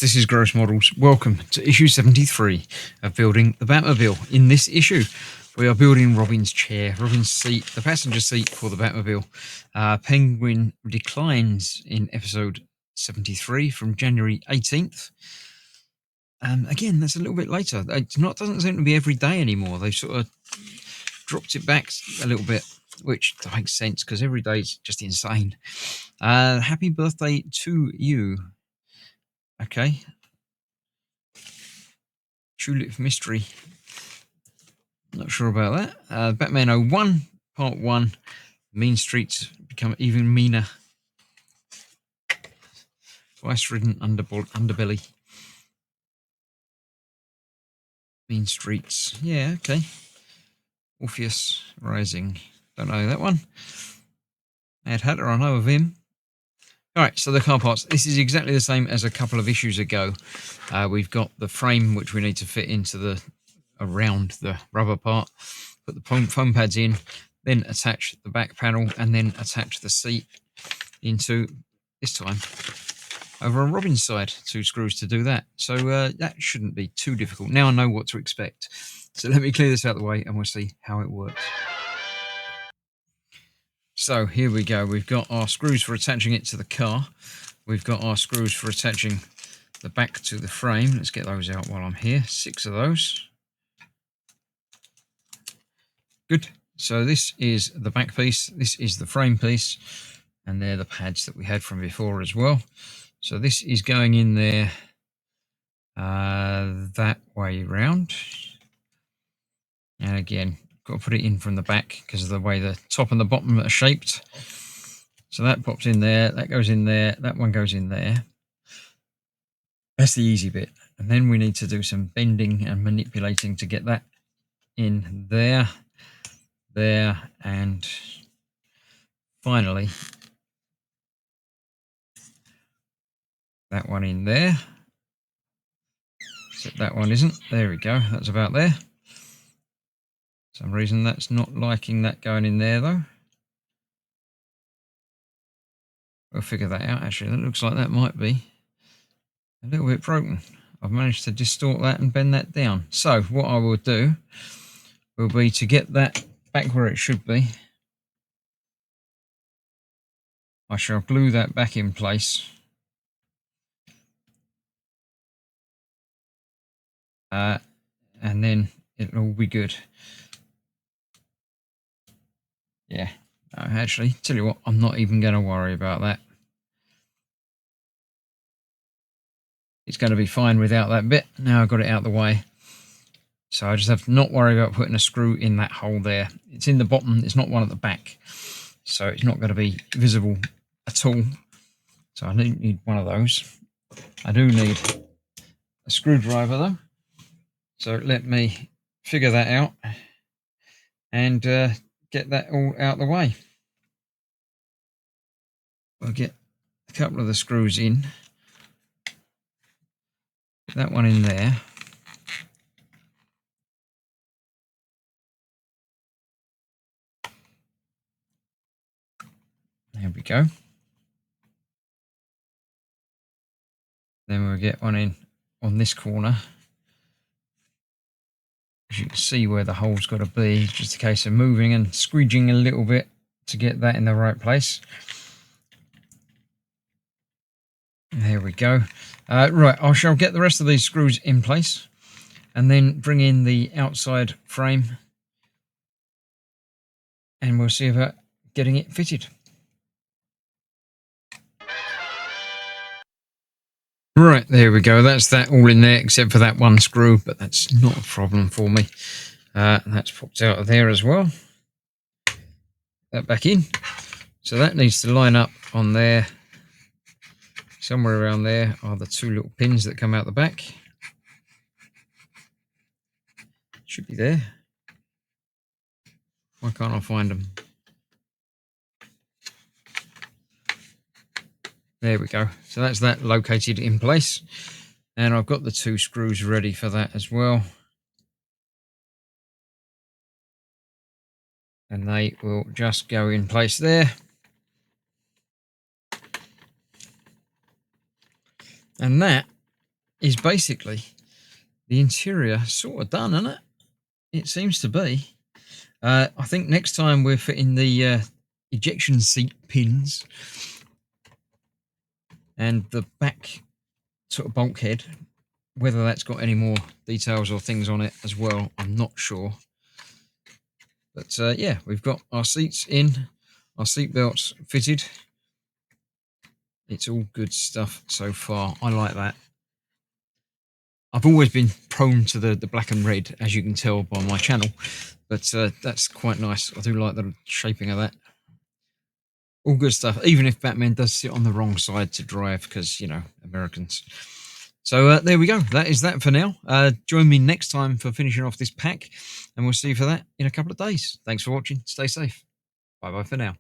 this is Gross Models. Welcome to issue 73 of building the Batmobile. In this issue, we are building Robin's chair, Robin's seat, the passenger seat for the Batmobile. Penguin declines in episode 73 from January 18th. Again, that's a little bit later. It doesn't seem to be every day anymore. They've sort of dropped it back a little bit, which makes sense because every day is just insane. Happy birthday to you. Okay. Tulip Mystery. Not sure about that. Batman 01, Part 1. Mean streets become even meaner. Vice-ridden underbelly. Mean streets. Yeah, okay. Orpheus Rising. Don't know that one. Mad Hatter, I know of him. Alright, so the car parts. This is exactly the same as a couple of issues ago. We've got the frame, which we need to fit into around the rubber part. Put the foam pads in, then attach the back panel, and then attach the seat into, this time, over on Robin's side. 2 screws to do that. So that shouldn't be too difficult. Now I know what to expect. So let me clear this out of the way and we'll see how it works. So here we go. We've got our screws for attaching it to the car. We've got our screws for attaching the back to the frame. Let's get those out while I'm here. 6 of those. Good. So this is the back piece. This is the frame piece. And they're the pads that we had from before as well. So this is going in there that way round. And again, got to put it in from the back because of the way the top and the bottom are shaped. So that pops in there, that goes in there, that one goes in there. That's the easy bit. And then we need to do some bending and manipulating to get that in there, and finally that one in there. Except that one isn't. There we go. That's about there. For some reason that's not liking that going in there though. We'll figure that out. Actually, that looks like that might be a little bit broken. I've managed to distort that and bend that down. So what I will do will be to get that back where it should be. I shall glue that back in place. And then it'll all be good. Yeah. No, actually, tell you what, I'm not even going to worry about that. It's going to be fine without that bit. Now I've got it out of the way. So I just have to not worry about putting a screw in that hole there. It's in the bottom, it's not one at the back. So it's not going to be visible at all. So I don't need one of those. I do need a screwdriver though. So let me figure that out and get that all out of the way. I'll get a couple of the screws in. Put that one in there. There we go. Then we'll get one in on this corner. As you can see where the hole's got to be, just a case of moving and squeegeeing a little bit to get that in the right place. There we go. Right, I shall get the rest of these screws in place and then bring in the outside frame and we'll see about getting it fitted. Right, there we go. That's that all in there except for that one screw, but that's not a problem for me. That's popped out of there as well. That back in. So that needs to line up on there. Somewhere around there are the 2 little pins that come out the back. Should be there. Why can't I find them? There we go. So that's that located in place. And I've got the 2 screws ready for that as well. And they will just go in place there. And that is basically the interior sort of done, isn't it? It seems to be. I think next time we're fitting the ejection seat pins and the back sort of bulkhead. Whether that's got any more details or things on it as well, I'm not sure. But yeah, we've got our seats in, our seat belts fitted. It's all good stuff so far. I like that. I've always been prone to the black and red, as you can tell by my channel. But that's quite nice. I do like the shaping of that. All good stuff, even if Batman does sit on the wrong side to drive, because, you know, Americans. So there we go. That is that for now. Join me next time for finishing off this pack, and we'll see you for that in a couple of days. Thanks for watching. Stay safe. Bye-bye for now.